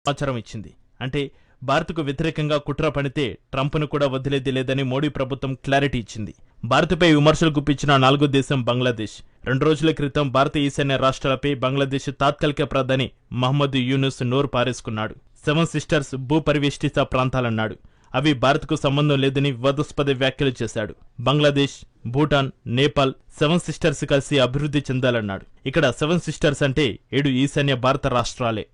సమాచారం ఇచ్చింది. అంటే భారత్కు వ్యతిరేకంగా కుట్ర పనితే ట్రంప్ను కూడా వదిలేది లేదని మోడీ ప్రభుత్వం క్లారిటీ ఇచ్చింది. భారత్పై విమర్శలు గుప్పించిన 4వ దేశం బంగ్లాదేశ్. 2 రోజుల క్రితం భారత ఈశాన్య రాష్ట్రాలపై బంగ్లాదేశ్ తాత్కాలిక ప్రధాని మహమ్మద్ యూనుస్ నోరు పారేసుకున్నాడు. 7 సిస్టర్స్ భూపరివేష్టిత ప్రాంతాలన్నాడు. అవి భారత్కు సంబంధం లేదని వివాదాస్పద వ్యాఖ్యలు చేశాడు. బంగ్లాదేశ్, భూటాన్, నేపాల్ 7 సిస్టర్స్ కలిసి అభివృద్ధి చెందాలన్నాడు. ఇక్కడ 7 సిస్టర్స్ అంటే 7 ఈశాన్య భారత రాష్ట్రాలే.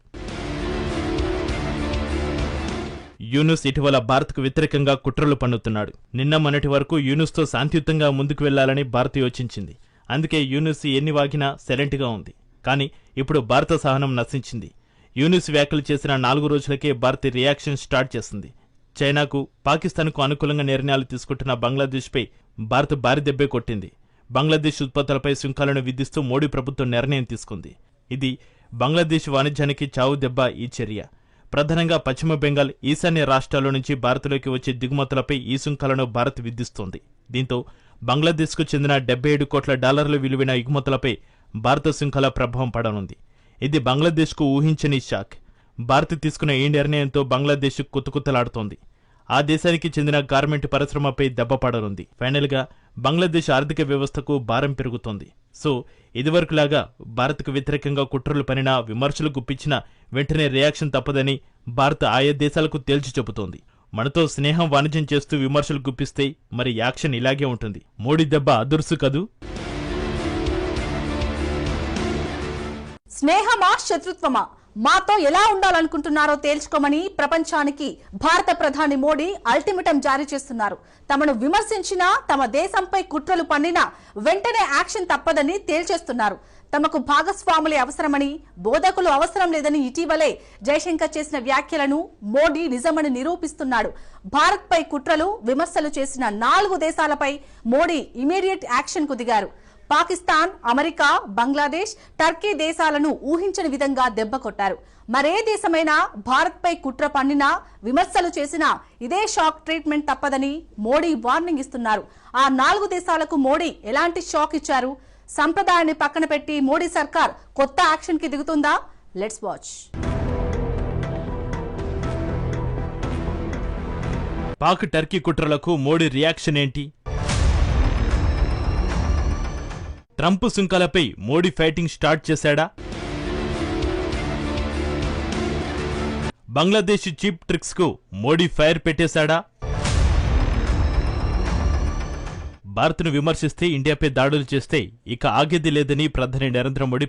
యూనుస్ ఇటీవల భారత్కు వ్యతిరేకంగా కుట్రలు పన్నుతున్నాడు. నిన్న మొన్నటి వరకు యూనుస్తో శాంతియుతంగా ముందుకు వెళ్లాలని భారత్ యోచించింది. అందుకే యూనుస్ ఎన్ని వాగినా సైలెంట్గా ఉంది. కానీ ఇప్పుడు భారత సహనం నశించింది. యూనుస్ వ్యాఖ్యలు చేసిన 4 రోజులకే భారత్ రియాక్షన్ స్టార్ట్ చేసింది. చైనాకు, పాకిస్తాన్కు అనుకూలంగా నిర్ణయాలు తీసుకుంటున్న బంగ్లాదేశ్పై భారత్ భారీ దెబ్బే కొట్టింది. బంగ్లాదేశ్ ఉత్పత్తులపై సుంకాలను విధిస్తూ మోడీ ప్రభుత్వం నిర్ణయం తీసుకుంది. ఇది బంగ్లాదేశ్ వాణిజ్యానికి చావు దెబ్బ. ఈ చర్య ప్రధానంగా పశ్చిమ బెంగాల్, ఈశాన్య రాష్ట్రాల నుంచి భారత్లోకి వచ్చే దిగుమతులపై ఈ సుంకాలను భారత్ విధిస్తోంది. దీంతో బంగ్లాదేశ్కు చెందిన $77 కోట్ల విలువైన ఎగుమతులపై భారత సుంకాల ప్రభావం పడనుంది. ఇది బంగ్లాదేశ్కు ఊహించని షాక్. భారత్ తీసుకున్న ఈ నిర్ణయంతో బంగ్లాదేశ్ కుతకుతలాడుతోంది. ఆ దేశానికి చెందిన గార్మెంట్ పరిశ్రమపై దెబ్బ పడనుంది. ఫైనల్ గా బంగ్లాదేశ్ ఆర్థిక వ్యవస్థకు భారం పెరుగుతోంది. సో ఇదివరకులాగా భారత్కు వ్యతిరేకంగా కుట్రలు పనినా, విమర్శలు గుప్పించినా వెంటనే రియాక్షన్ తప్పదని భారత్ ఆయా దేశాలకు తేల్చి చెబుతోంది. మనతో స్నేహం, వాణిజ్యం చేస్తూ విమర్శలు గుప్పిస్తే మరి యాక్షన్ ఇలాగే ఉంటుంది. మోడీ దెబ్బ అదుర్సు కదూ. స్నేహమా, శత్రుత్వమా, మాతో ఎలా ఉండాలనుకుంటున్నారో తేల్చుకోమని ప్రపంచానికి భారత ప్రధాని మోడీ అల్టిమేటం జారీ చేస్తున్నారు. తమను విమర్శించినా, తమ దేశంపై కుట్రలు పన్నినా వెంటనే యాక్షన్ తప్పదని తేల్చేస్తున్నారు. తమకు భాగస్వాములే అవసరమని, బోధకులు అవసరం లేదని ఇటీవలే జయశంకర్ చేసిన వ్యాఖ్యలను మోడీ నిజమని నిరూపిస్తున్నాడు. భారత్ పై కుట్రలు, విమర్శలు చేసిన 4 దేశాలపై మోడీ ఇమీడియట్ యాక్షన్ కు దిగారు. పాకిస్తాన్, అమెరికా, బంగ్లాదేశ్, టర్కీ దేశాలను ఊహించని విధంగా దెబ్బ కొట్టారు. మరే దేశమైనా భారత్ పై కుట్ర పన్నినా, విమర్శలు చేసినా ఇదే షాక్ ట్రీట్మెంట్ తప్పదని మోడీ వార్నింగ్ ఇస్తున్నారు. ఆ 4 దేశాలకు మోడీ ఎలాంటి షాక్ ఇచ్చారు? సంప్రదాయాన్ని పక్కన పెట్టి మోడీ సర్కార్ కొత్త యాక్షన్ కి దిగుతుందా? Let's watch. పాక్, టర్కీ కుట్రలకు మోడీ రియాక్షన్ ఏంటి? ట్రంప్ సుంకాలపై మోడీ ఫైటింగ్ స్టార్ట్ చేశాడా? బంగ్లాదేశ్ చీప్ ట్రిక్స్ కు మోడీ ఫైర్ పెట్టేశాడా? భారత్ను విమర్శిస్తే, ఇండియాపై దాడులు చేస్తే ఇక ఆగేది లేదని ప్రధాని నరేంద్ర మోడీ